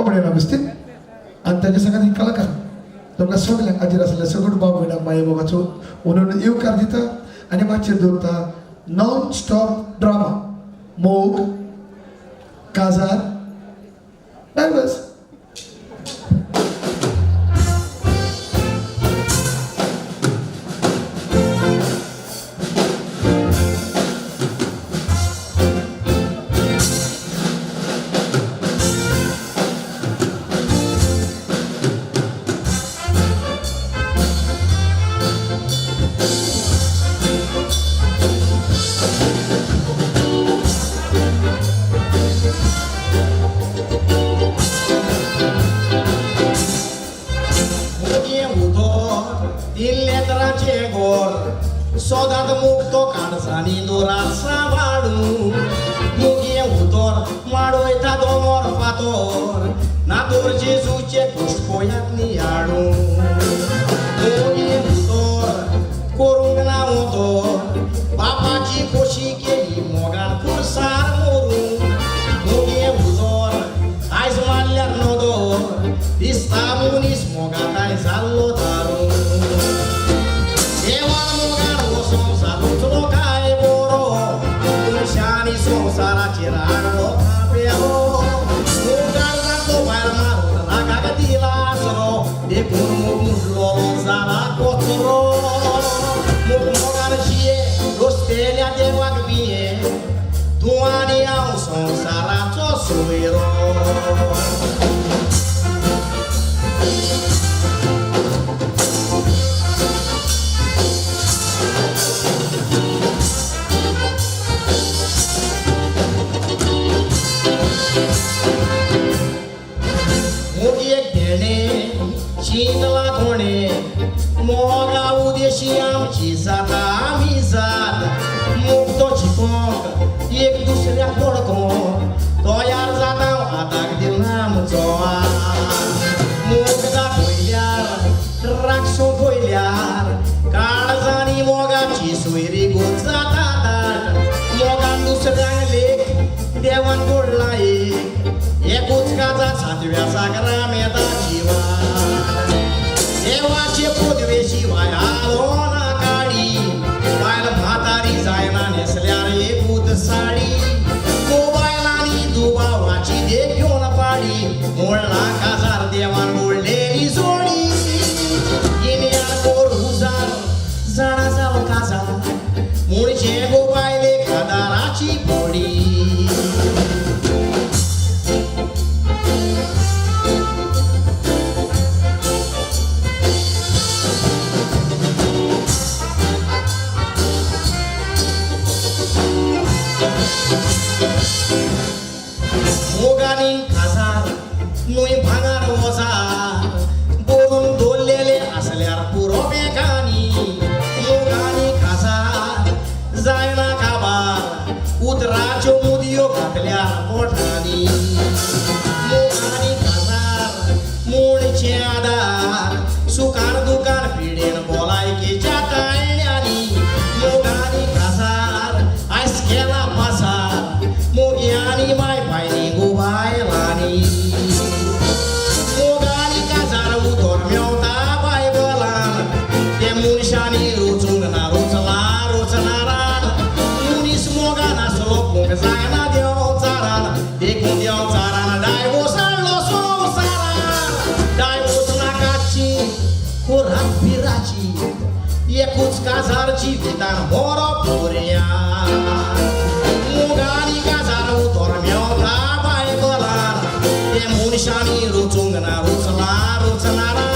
Komedi na gusti. Anta ke sangat kalakan. Tunggu soalnya aja rasa sekolah bawa benda maya bawa tu. Unun iu kardita. Ani macam dota non-stop drama. Moog, Kazar, Divers. Soldado mukto kansani durasa baru mugia utor maroita domor fator natur Jesus che kuskoyak ni aru mugia utor korungna utor papa ji koshi ke mogan kursar moru mugia utor ais malyar nodor istamunis mogan tai sallo taru Sara tirano papel lugar do barma na caga de laço de como sara cotro mogar chie gostelha de wagvie tuani ao som sara tosuiro Chindala kone, moga udeshi amchi zata amizada, mukto chikonga, ek dusre porko, toyar zata atak dil nam zoa, mukda koilyar, rakso koilyar, karzani moga chisuiri gutzata dar, moga dusre lek, dewan gorlai, ekut kaza satyvya sakrameta jiva. Devace podve și vai alona cari vai la matari zaina nesleare e put sari cu vai la nidu bawaci de piona pari mor la cazar de man golleri zori ine ar coruzar zara zal casa mor chego vai le cadaraci pori Moganin kasar, nu-i pangar ozar, borun dolele aslear puro mecani. Mogani kasar, zaina kabar, utracio mudio catlear portani. Mogani kasar, muli ceadar, sucar ducar piden bolai ke jatailiani. Mogani kasar, ai schela pasar, mogiani mai paini bailani mogani kazar utor meu ta bai balan de munshani rutung na rutsalara munis mogana solo pung zaina de otsarana de kun de otsarana dai vosar lo so sara dai vosna kachi kurat pirachi e kuts kazar ci vitan moro puria mogani kazar utor meu ta Munishani rutung na rutsalara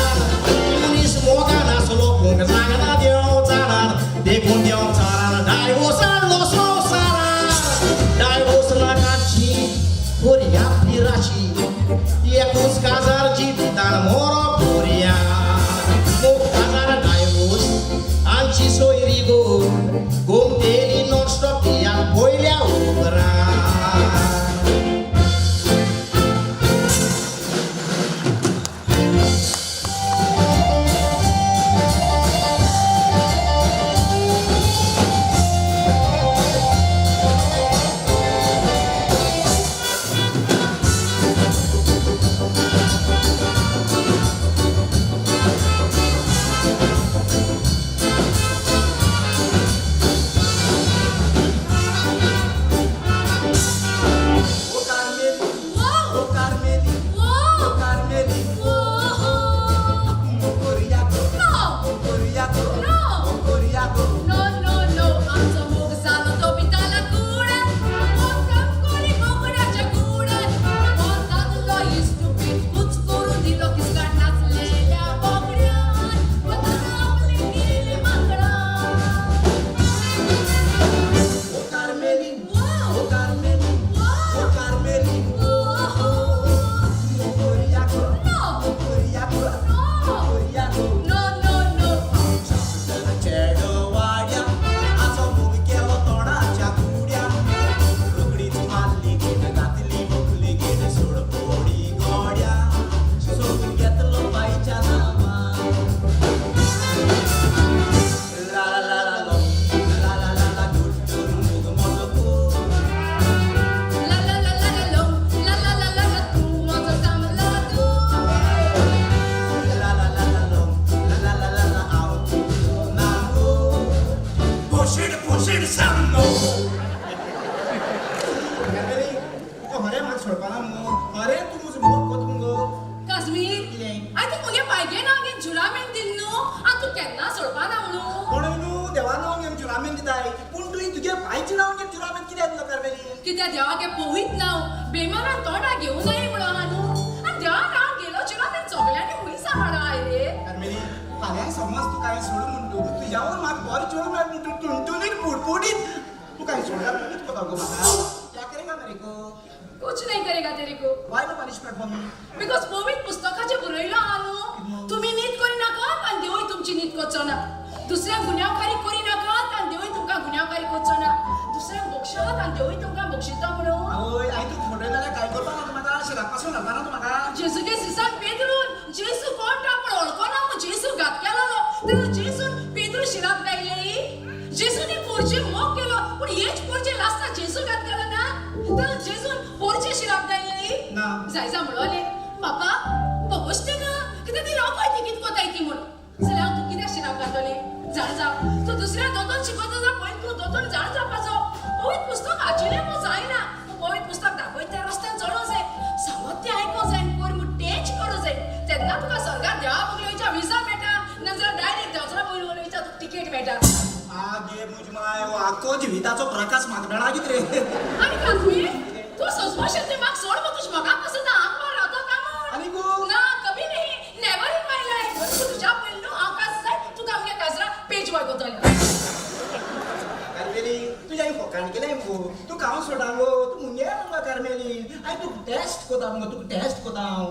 Munis moga na solo pung zagana dio tsara de kun dio tsara dai vosar lo so sara dai vosna kachi puria pirachi e kus kazar ji vitan moro puria mo kazar dai vos anchi soirigo gom teli non stop ya boilha obra Carmeli, Whoa! Carmeli, Whoa! Mokoriato, No! Mokoriato, No! Mokoriato. No, no, no. Ang samog sa loto pitalagure. Montang kuri mokura chagure. Montang lo istupid putskuru dilo kiskarnas leya bogrian. Montang plinggili mangran. O Carmeli, Wow! O Carmeli, Wow! O Carmeli, Wow! Mokoriato, No! Mokoriato, No! Mokoriato. No, no, no. चेडवाड्या आजो मुलगेलो तोंडाच्या कुड्या रोकडीच मारली gate घातली मोकली gate सोड पोडी गोड्या सोडून घेतलो बाईच्या नावा ला ला ला ला लो ला ला ला ला गुड्डूर मुग मोलको La la la la la lo. La la la la la tu. Mozo samla tu. ला ला ला ला लो ला ला ला ला ला आव नागो पोशीड सांगो Carmeli, हरे म्हाका सोडपाना मुगो हरे तूं म्हजो मोग कोत मुगो काश्मीर कितें? आय तू मुगे पायगे ना गे जुरामेंट दिल न्हू आनी तू केन्ना सोडपा ना म्हणू म्हणून न्हू देवा नांव घेवन जुरामेन दिताय पूण तुवें तुगे बायचें नांव घेवन जुरामेन कित्याक दिलो कार्मेली कित्या देवागे पवित नांव बेमारान तोंडा घेवं नये म्हणून आहा न्हू आनी देवा नांव गेलो जुरामेंट सगळ्यांनी हुंय सांबाळा आय रे कार्मेली फाल्यां समज तूं कांय सोड म्हणटू तुज्या वर म्हाका बरें चोड मेळ म्हणटू टुणटुणीत फुडफुडीत तूं कांय सोडला म्हणून कोता गो म्हाका क्या करेगा मेरे को कुछ नहीं करेगा तेरे को why no punishment for me because पवित पुस्तकाचे बरयलो आहा न्हू तुमी नीत करी नाकात आनी देवूय तुमची नीत करचो ना दुसऱ्यांक गुन्यांवकारी करी नाकात आनी देवूय तुमकां गुन्यांवकारी करचो ना दुसऱ्यांक बक्षात आनी देवूय तुमकां बक्षिता म्हणून आवय हांवें तुका फोटो जाल्यार काय करपा ना तूं म्हाका शिराक पासून घालपा ना तूं म्हाका जेजूगे सिसान पेद्रून जेजू कोण तो पण वळखोना म्हणून जेजू घात केलो तेन्ना जेजून पेद्रू शिराप गायली जेजूने पोरचे मोग केलो पूण हेच पोरचे लास्टा जेजू घात केलो ना तेन्ना जेजून पोरचे शिराप गायली ना. जायजा म्हणले पापा बघोश्ते का कितें ती रोखोय ती कित कोताय ती म्हूण जाल्यार हांव तूं कित्याक शिराप घातली जाण जाव तूं दुसऱ्या दोतोर शिकयता जा पळय तूं दोतोर जाण जावपाचो पवित पुस्तक आजिल्लें म्हूण जायना तूं पवित पुस्तक दाखयता त्या रस्त्यान चलोवं जाय सांगत तें आयकोवं जाय आनी कोर म्हूण तेंच करूं जाय तेन्ना तुका सरकार देवा बगलेच्या विजा मेळटा नाजाल्यार डायरेक्ट देवचरा बगलेच्या तुका तिकेट मेळटा आगे मुझ माय वो आख्खो जिविताचो प्रकाश म्हाका मेळा कितें रे आनी काश्मीर तूं सजमाशें तें म्हाका सोड तुझ म्हाका पासून हांव मार रावता काय आनी गो ना कभी नहीं नेवर इन माय लाइफ तू तुझ्या पयलीं न्हू हांव कास जाय तुका आमगे काजरा पेज वळखतलें कार्मेली तुज्या फोकाण केलें मुगो तू हांव सोडा गो तू मुगे मुगो कार्मेली हांवें तुका टेस्ट कोता मुगो तुका टेस्ट कोता हांव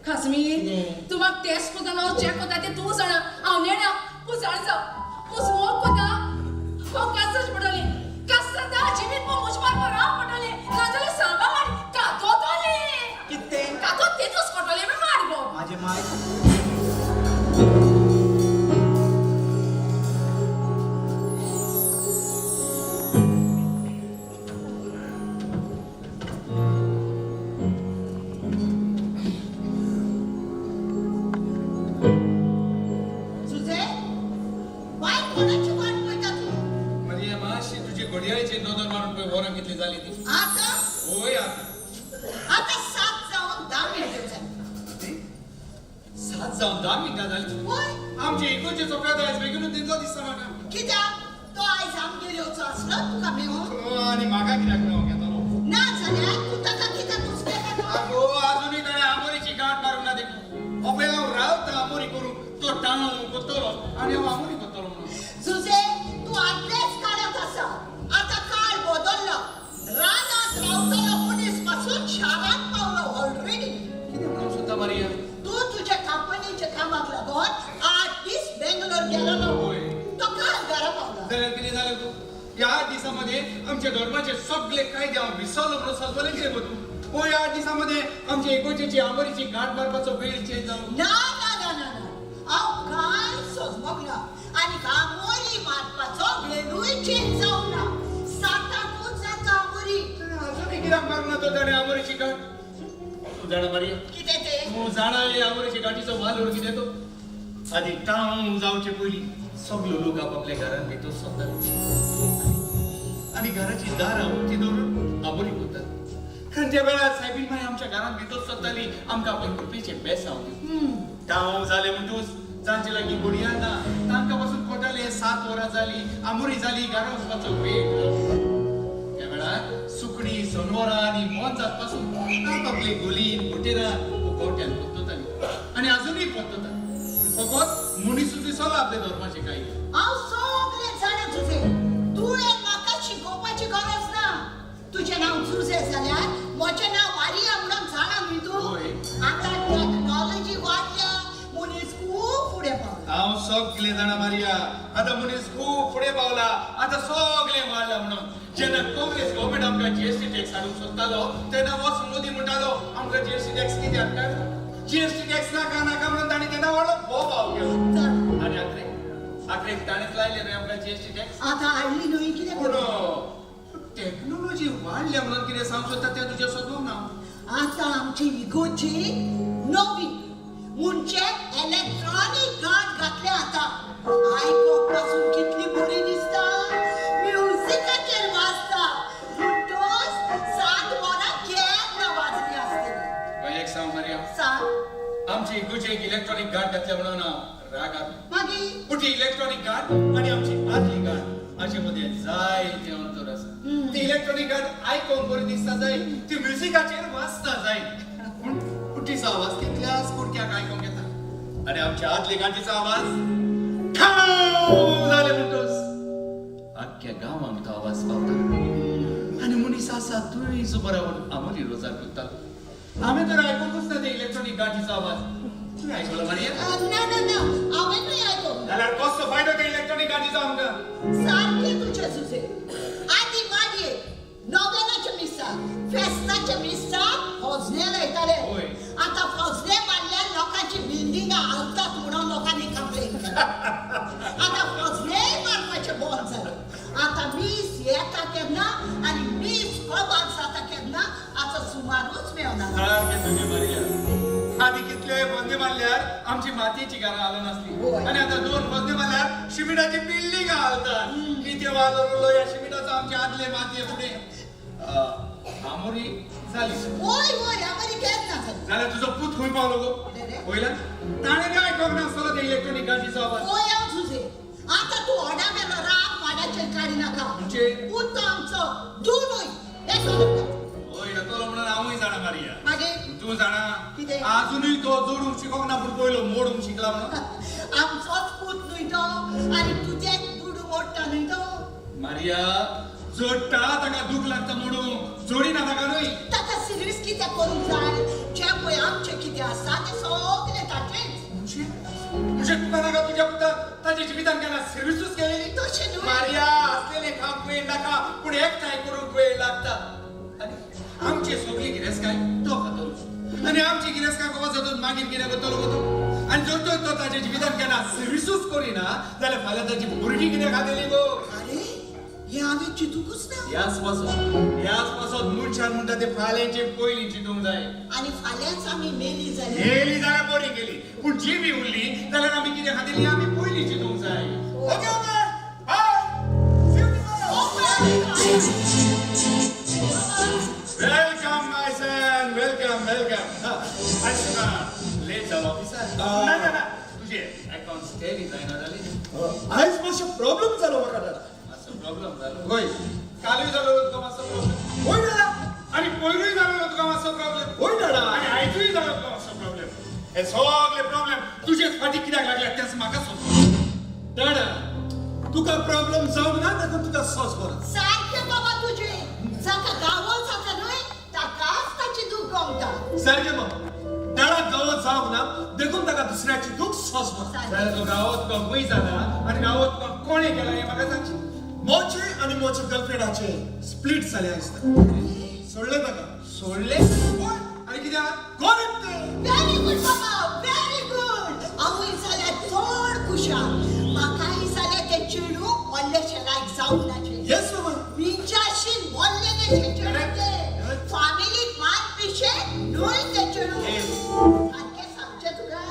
काश्मीर कितें? तू म्हाका टेस्ट कोता न्हू चॅक कोता तें तूं जाणा हांव नेणा तूं जाण जाव तूं स्मोक कोता हांव कासाच पडटली कासाचा जिवीत मग मुझ मार राव पडटले नाजाल्यार सांबार कातोतले कितें कातो तेतूच पडटले मी मार गो माझे माय सुजे बाय कोणाची वाट पळयता तूं म्हणजे मातशी तुजी घडयाळीची नदर मारून पळय वरां कितली जाली ती आतां होय आता आतां 7 जावन 10 मिनिटां जाली 7 जावन 10 मिनटां जाली होय आमचे इकोचे चौकात आयज बेगीनूच तेंचो दिसता म्हाका कित्याक तो आयज आमगेर येवचो आसलो तुका मेळून आनी म्हाका कित्याक नांव घेतलो ना जाल्यार तूं ताका कित्याक उचलयता आगो आजुनूय ताणें आमोरीची गांठ मारूंक ना देखून हो पळय हांव रावता आमोरी करूंक तो टाळू कोत्तलो आनी हांव आमोरी कोत्तलो म्हणून सुजे तू आदलेच काळात आसा आतां काळ बदललो रानांत रावतलो मनीस पासून शारांत पावलो ऑलरेडी कितें म्हणून सुद्दां मारया तू तुज्या कंपनीच्या कामाक लागून 8 दीस बेंगलोर गेलो होय. तो काल घरा पावलो जाल्यार कितें जालें तूं ह्या 8 दिसांमध्ये आमच्या धर्माचे सगळे कायदे हांव विसरलो म्हणून सजवलें कितें गो तूं हो ह्या 8 दिसांमध्ये आमच्या इकोचेची आमोरीची गांठ मारपाचो वेळ चेंज जालो ना ना ना ना ना हांव कांय सोजमोगना आनी आमोरी मारपाचो वेळूय चेंज जावंक ना साताकूच जाता आमोरी आजुनूय कित्याक मारूंक ना तो ताणें आमोरीची गांठ तूं जाणा मारया कितें ते तूं जाणा हे आमोरीची गांठीचो वालोर कितें तो आदी टांग जावचे पयलीं सगळो लोक आपापल्या घरांत भितर सरतात आनी घराची दारां उक्ती दवरून आमोरी करतात त्या वेळार सायबीन माय आमच्या घरान भितर सरताली आमकां आपले कृपेचे बेसावली गांव जाले म्हणटूच जांचे लागीं गुडयां ना तांकां पासून कोटाले 7 वरां जाली आमुरी जाली घरा वचपाचो वेळ त्या वेळार सुकडी सोनवरां आनी मोनजात पासून आपले गोलीन गुटेरान गोट्यान पोत्तताली आनी अजूनही पोत्तता फकत मनीसूच दिसलो आपले धर्माचे काही हांव सगळे जाणा तुजे तुवें म्हाका शिकोवपाची गरज ना तुजें नांव जुजे जाल्यार म्हजें नांव मारिया म्हणून जाणा न्ही तूं होय. आतां टॅक्नॉलॉजी वाडल्या मनीस खूब फुडें पावला हांव सगळे जाणा मारिया आतां मनीस खूब फुडें पावला आतां सगळे वाडला म्हणून जेन्ना काँग्रेस गव्हर्मेंट आमकां जीएसटी टॅक्स हाडूंक सोदतालो तेन्ना वचून मोदी म्हणटालो आमकां जीएसटी टॅक्स कितें हाडटा जीएसटी टॅक्स नाका नाका म्हणून ताणी तेन्ना व्हडलो बोबाव केलो चल आनी आखरेक ताणेच लायले न्हय आमकां जीएसटी टॅक्स आतां हाडली न्हय कितें पूण करूं टॅक्नॉलॉजी वाडल्या म्हणून कितें सांगूं सोदता तें तुजें सोदूंक ना आतां आमची इगोची नवी म्हणजे इलेक्ट्रॉनिक गाठ घातले आतां आयकोप पासून कितली बरी दिसता म्युझिकाचेर वाजता म्हणटोच 7 वरां केन्ना वाजली आसतली एक सांग मारिया सांग आमची इगूची एक इलेक्ट्रॉनिक गाठ घातल्या म्हणून हांव रागार मागीर पूण ती इलेक्ट्रॉनिक गाठ आनी आमची आदली गाठ हाचे मदें जायतें अंतर आसा ती इलेक्ट्रॉनिक गाठ आयकोंक बरी दिसता जाय ती म्युझिकाचेर वाजता जाय पूण तिचो आवाज तितल्याच कुडक्याक आयकोंक येता आनी आमच्या आदले गाठीचो आवाज ठाव जाले म्हणटोच आख्ख्या गांवांक तो आवाज पावता आनी मनीस आसा तुय जो बराबर आमोली रोजार कुत्तालो हांवें तर आयकोंकूच ना ते इलेक्ट्रॉनिक गाठीचो आवाज तुवें आयकलो मारिया ना ना ना हांवें न्हय आयकोप जाल्यार कसलो फायदो ते इलेक्ट्रॉनिक गाठीचो आमकां सारकें तुजें सुजे आदी मागीर नोवेलाच्या मिसाक फेस्ताच्या मिसाक फौजले लायताले होय. आतां फौजले मारल्यार लोकांची बिल्डिंगां हालतात म्हणून लोकांनी कंप्लेन केली आतां फौजलेय मारपाचे बंद जाले आतां मीस येता केन्ना आनी मीस कबार जाता केन्ना आतां सुमारूच मेवना सारकें तुजें मारिया आदी कितले बंदे मारल्यार आमची मातयेची घरां हालून नासली होय. आनी आतां 2 बंदे मारल्यार शिमिटाची बिल्डिंगां हालतात कितें वालो उरलो ह्या शिमिटाचो आमचे आदले मातये फुडें आमोरी जाली वय वय आमरी केन्ना जाली जाल्यार तुजो पूत खंय पावलो गो पयला ताणें काय आयकोंक नासलो ते इलेक्ट्रॉनिक गाठीचो आवाज वय हांव तुजे आतां तूं ओडा मेलो राग माडाचेर काडी नाका म्हणजे? पूत आमचो दुनूय येतो होय येतलो म्हणून हांवूय जाणा मारिया मागीर तूं जाणा कितें? अजूनय तो जोडूंक शिकोंक ना पूण पयलो मोडूंक शिकला म्हणून आमचोच पूत न्हय तो आनी तुजें दुडू मोडटा न्हय तो मारिया जोडटा ताका दूख लागता म्हणून जोडिना ताका न्हय ताका सिरियस कितें करूंक जाय जें पळय आमचें कितें आसा तें सगळें ताचेंच म्हणजे तुका नाका तुज्या पुताक ताच्या जिवितान केन्ना सर्विसूच केलेली तशें न्हय मारिया असलेले खावंक वेळ नाका पूण एकठांय करूंक वेळ लागता आनी आमची सगळी गिरेस्काय तो खातलो आनी आमची गिरेस्काय कवा जातून मागीर कितें करतलो गो तो आनी जर तर तो ताच्या जिवितान केन्ना सर्विसूच करिना जाल्यार फाल्यां ताची भुरगीं कितें खातली गो अरे हें हांवें चिंतूंकच ना ह्याच पासत मनशान म्हणटा ते फाल्यांचे पयलीं चिंतूंक जाय आनी फाल्यांच आमी मेली जाल्यार गेली जाल्यार बरी गेली पूण जी बी उरली जाल्यार आमी कितें खातली आमी पयलीं चिंतूंक जाय okay okay welcome my son welcome late जालो ऑफिसर ना तुझे अकाउंट्स टॅली जायना जाली आयज मातशें प्रॉब्लेम जालो म्हाका दादा मातसो प्रॉब्लेम जालो होय कालूय जालो तुका मातसो प्रॉब्लेम होय दादा आणि पयरूय जालो तुका मातसो प्रॉब्लेम होय दादा आणि आयजूय जालो तुका मातसो प्रॉब्लेम हे सगळे प्रॉब्लेम तुजेच फाटी कित्याक लागल्या तेच म्हाका सोद दादा तुका प्रॉब्लेम जावंक ना देखून तुका सोस बरो सारकें बाबा तुजें जाका गावो जाता न्हय ताकाच ताची दूख गमता सारकें मग दादा गांवांत जावंक ना देखून ताका दुसऱ्याची दूख सोस बरो जाल्यार तो गांवांत तुका वय जाला आनी गांवांत तुका कोणें केला हें म्हाका सांगची मोचे आनी मोचे गर्लफ्रेंडाचे स्प्लिट जाले आसता सोडले ताका सोडले आनी कितें आहा कोण ते व्हेरी गुड बाबा व्हेरी गुड हांवूय जाल्यार चड खुशाल म्हाकाय जाल्यार ते चेडू व्हडलेशें लायक जावंक नाचे येस मामा विंचाशी मोल्लेलेशें चेडू ते फॅमिलीक मान पिशे न्हय ते चेडू सारकें सांगचें तुका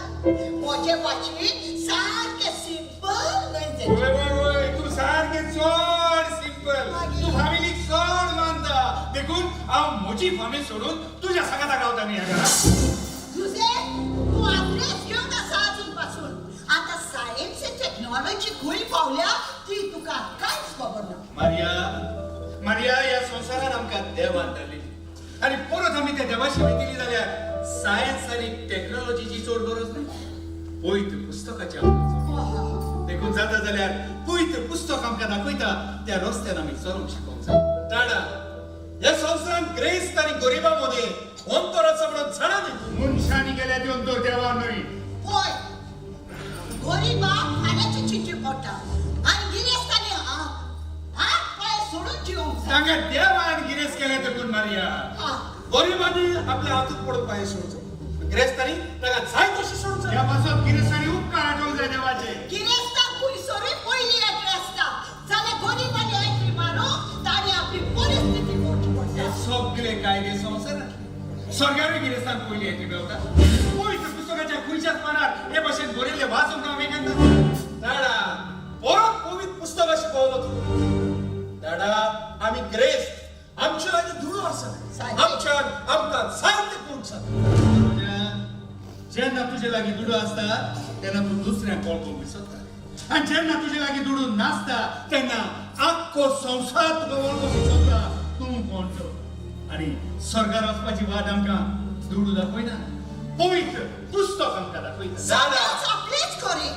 म्हजे भाशेन सारकें सिंपल न्हय ते वय वय वय तू सारकें चड सिंपल तू फॅमिलीक चड मानता देखून हांव फौजी फामी सोडून तुझ्या सगळ्या गावता नाही घरा तुझे तू आपलेच घेऊन असा अजूनपासून आता सायन्स आणि टेक्नॉलॉजी खुई पावल्या ती तुका कांयच खबर ना मारिया या संसारात आमका देव आणलेली आणि परत आम्ही त्या देवाशिवाय केली जाल्यार सायन्स आणि टेक्नॉलॉजीची चोड गरज नाही पयत पुस्तकाची आमकां देखून जाता जाल्यार पयत पुस्तक आमकां दाखयता त्या रस्त्यान आमी चलूंक शिकोवंक जाय टाळा या संवसारांत ग्रेस्त आणि गरिबांमध्ये अंतराचा म्हणून झाडा नाही मनशांनी गेल्या ती अंतर देवा नाही होय गरीबाक खाण्याची चिठी पडटा आणि गिरेस्तानी हात पाय सोडून जिवंक जाय. तांगे देवान गिरेस केले देखून मारिया गरिबांनी आपल्या हातून पडून पाय सोडचो ग्रेस्तांनी ताका जाय तशी सोडचो या पासून गिरेस्तांनी उपकार आठवूंक जाय देवाचे गिरेस्ताक कुयसोरी पयली एंट्री आसता जाल्यार गरीबांनी एंट्री मारूंक ताणी आपली परिस्थिती मोठी हे पडटा. सगळे कायदे संवसारात सरकारी गिरेस्तान पयली येते मेवता पयत पुस्तकाच्या खुयच्याच पानार हे भाशेन बरयल्ले वाचूंक हांव मेकता दाडा परत पवित्र पुस्तकाशी पावलो तूं दाडा आमी ग्रेस्त आमच्या लागीं दुडो आसा आमच्यान आमकां साहित्य करूंक जाता जेन्ना तुजे लागीं दुडो आसता तेन्ना तूं दुसऱ्यांक वळखूंक विसरता आनी जेन्ना तुजे लागीं दुडो नासता तेन्ना आख्खो संवसार तुका वळखूंक विसरता तूं कोण तो आणि स्वर्गार वचपाची वाट आमकां दुडू दाखयना पवित्र पुस्तक आमकां दाखयता सगळेच आपलेच खरे